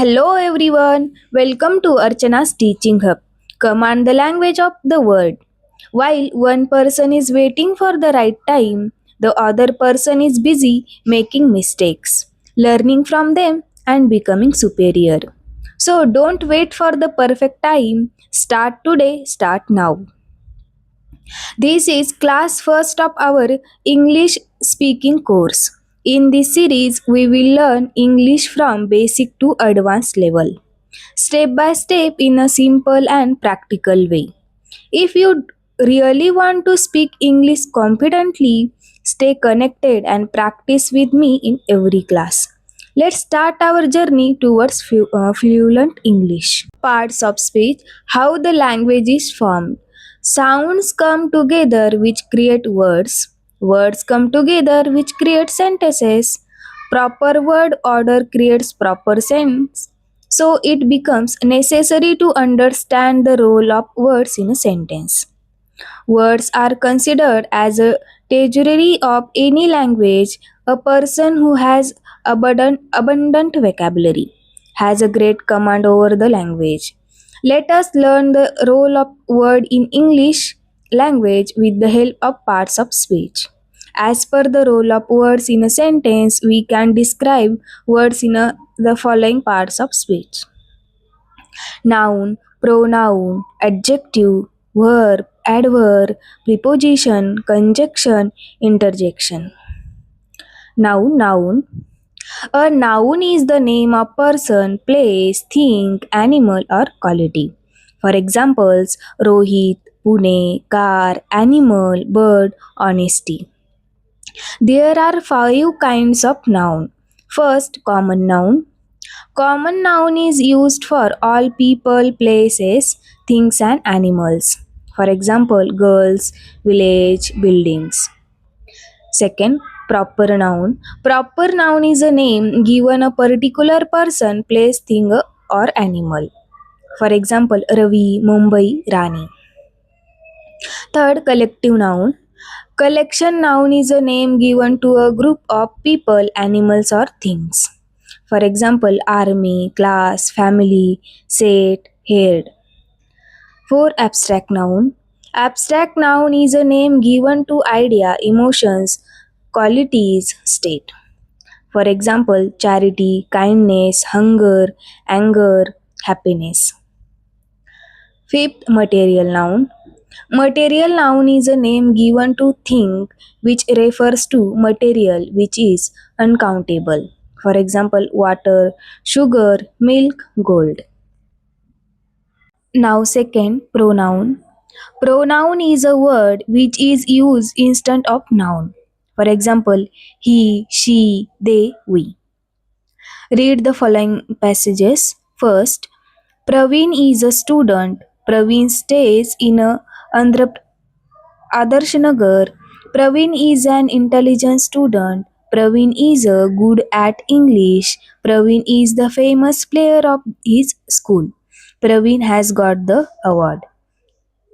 Hello everyone, welcome to Archana's Teaching Hub. Command the language of the world. While one person is waiting for the right time, the other person is busy making mistakes, learning from them, and becoming superior. So don't wait for the perfect time. Start today, start now. This is class first of our English speaking course. In this series, we will learn English from basic to advanced level, step by step in a simple and practical way. If you really want to speak English confidently, stay connected and practice with me in every class. Let's start our journey towards fluent English. Parts of speech, how the language is formed. Sounds come together which create words. Words come together which create sentences. Proper word order creates proper sense. So it becomes necessary to understand the role of words in a sentence. Words are considered as a treasury of any language. A person who has abundant vocabulary has a great command over the language. Let us learn the role of word in English language with the help of parts of speech. As per the role of words in a sentence, we can describe words in the following parts of speech: noun, pronoun, adjective, verb, adverb, preposition, conjunction, interjection. Noun. A noun is the name of person, place, thing, animal, or quality. For examples, Rohit, Pune, car, animal, bird, honesty. There are five kinds of noun. First, common noun. Common noun is used for all people, places, things, and animals. For example, girls, village, buildings. Second, proper noun. Proper noun is a name given a particular person, place, thing, or animal. For example, Ravi, Mumbai, Rani. Third, collective noun. Collection noun is a name given to a group of people, animals, or things. For example, army, class, family, set, head. 4. Abstract noun. Abstract noun is a name given to idea, emotions, qualities, state. For example, charity, kindness, hunger, anger, happiness. Fifth, material noun. Material noun is a name given to thing which refers to material which is uncountable. For example, water, sugar, milk, gold. Now, second, pronoun. Pronoun is a word which is used instead of noun. For example, he, she, they, we. Read the following passages. First, Praveen is a student. Praveen stays in a Andhra Adarsh Nagar. Praveen is an intelligent student. Praveen is good at English. Praveen is the famous player of his school. Praveen has got the award.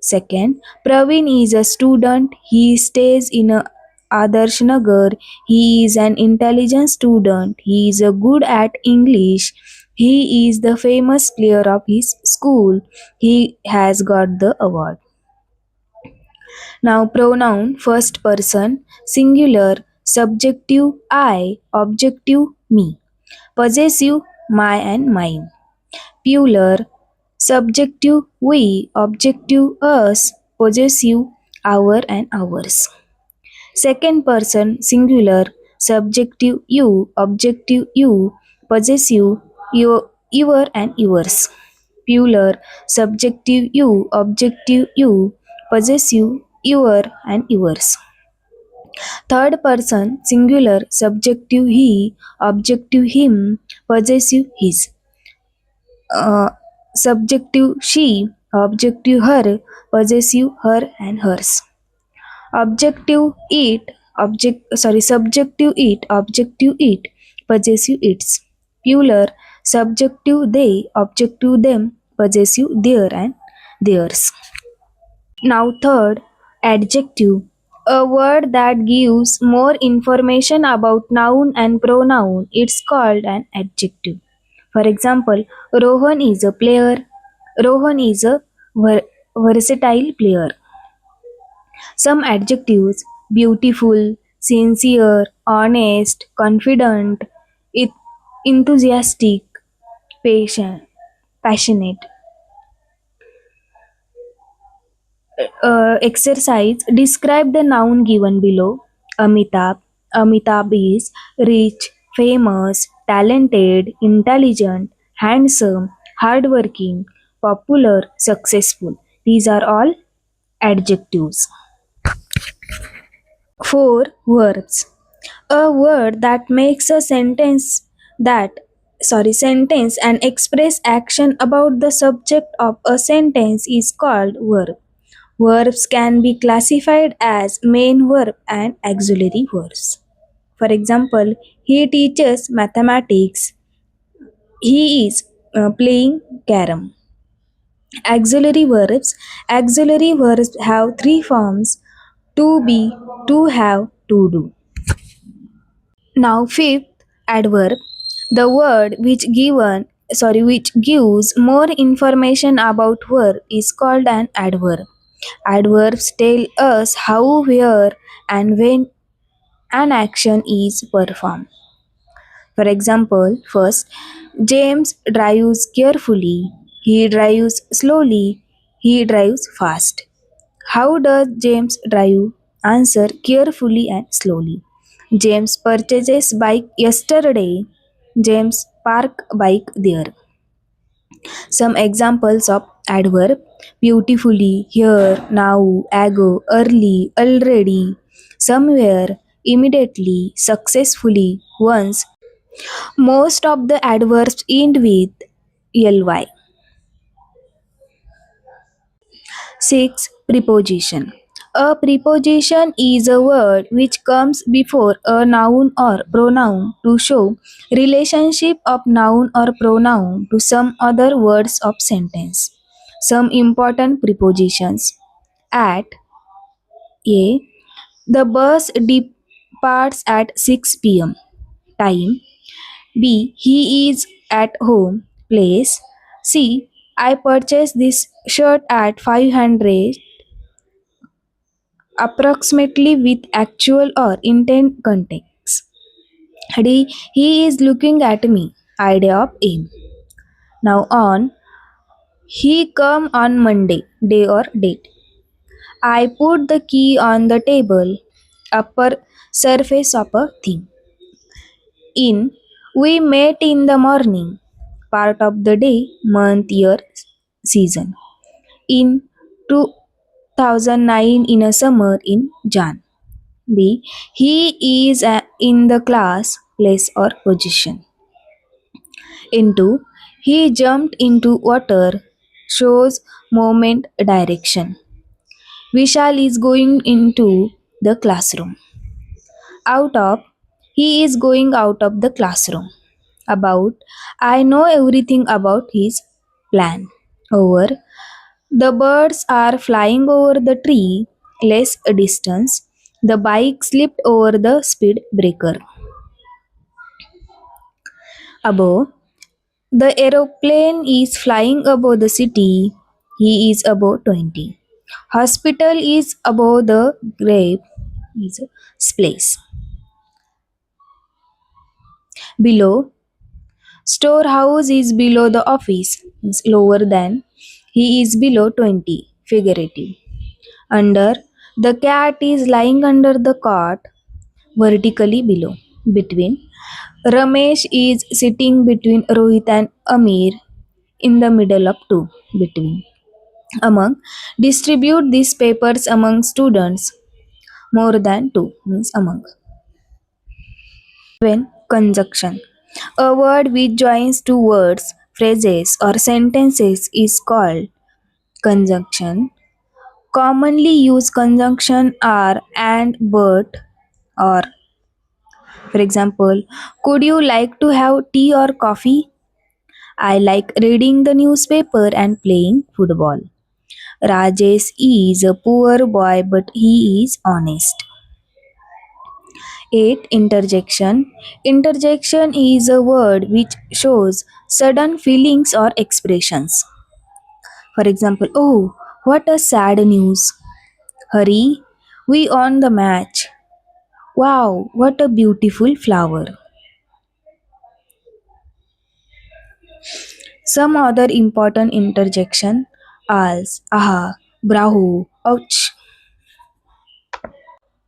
Second, Praveen is a student. He stays in Adarsh Nagar. He is an intelligent student. He is good at English. He is the famous player of his school. He has got the award. Now, pronoun first person, singular, subjective I, objective me, possessive my and mine, plural, subjective we, objective us, possessive our and ours. Second person, singular, subjective you, objective you, possessive your and yours. Plural, subjective you, objective you, possessive your and yours. Third person, singular, subjective he, objective him, possessive his. Subjective she, objective her, possessive her and hers. Objective it, subjective it, objective it, possessive its. Plural, subjective they, objective them, possessive their and theirs. Now, third, adjective. A word that gives more information about noun and pronoun. It's called an adjective. For example, Rohan is a player. Rohan is a versatile player. Some adjectives: beautiful, sincere, honest, confident, it, enthusiastic, patient, passionate. Exercise: describe the noun given below. Amitabh. Amitabh is rich, famous, talented, intelligent, handsome, hardworking, popular, successful. These are all adjectives. 4. Verbs. A word that makes a sentence and express action about the subject of a sentence is called verb. Verbs can be classified as main verb and auxiliary verbs. For example, he teaches mathematics. He is playing carom. Auxiliary verbs. Auxiliary verbs have three forms: to be, to have, to do. Now fifth, adverb. The word which gives more information about verb is called an adverb. Adverbs tell us how, where, and when an action is performed. For example, first, James drives carefully, he drives slowly, he drives fast. How does James drive? Answer: carefully and slowly. James purchases bike yesterday. James park bike there. Some examples of adverb: beautifully, here, now, ago, early, already, somewhere, immediately, successfully, once. Most of the adverbs end with ly. 6. Preposition. A preposition is a word which comes before a noun or pronoun to show relationship of noun or pronoun to some other words of sentence. Some important prepositions: at, a, the bus departs at 6 p.m. Time. B, he is at home. Place. C, I purchased this shirt at 500 approximately with actual or intent context. D, he is looking at me. Idea of aim. Now on, he come on Monday. Day or date. I put the key on the table. Upper surface of a thing. In, we met in the morning. Part of the day, month, year, season. In 2009 in a summer in Jan. B, he is in the class, place or position. Into, he jumped into water, shows moment, direction. Vishal is going into the classroom. Out of, he is going out of the classroom. About, I know everything about his plan. Over, the birds are flying over the tree, less distance. The bike slipped over the speed breaker. Above, the aeroplane is flying above the city. He is above 20. Hospital is above the grave. Is place. Below, storehouse is below the office. Is lower than. He is below 20. Figurative. Under, the cat is lying under the cot, vertically below. Between, Ramesh is sitting between Rohit and Amir, in the middle of two. Between. Among, distribute these papers among students. More than two means among. When conjunction. A word which joins two words, phrases, or sentences is called conjunction. Commonly used conjunction are and, but, or. For example, could you like to have tea or coffee? I like reading the newspaper and playing football. Rajesh is a poor boy but he is honest. 8. Interjection. Interjection is a word which shows sudden feelings or expressions. For example, oh, what a sad news. Hurry, we won the match. Wow, what a beautiful flower. Some other important interjection as aha, bravo, ouch.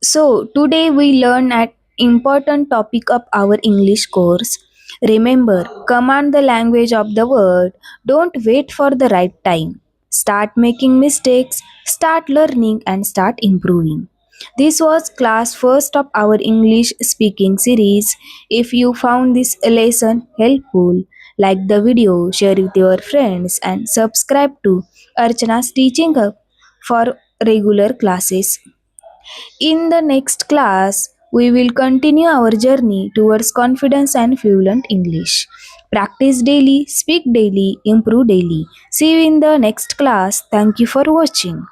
So today we learn an important topic of our English course. Remember, command the language of the word. Don't wait for the right time. Start making mistakes, start learning and start improving. This was class first of our English speaking series. If you found this lesson helpful, like the video, share with your friends and subscribe to Archana's Teaching Hub for regular classes. In the next class, we will continue our journey towards confidence and fluent English. Practice daily, speak daily, improve daily. See you in the next class. Thank you for watching.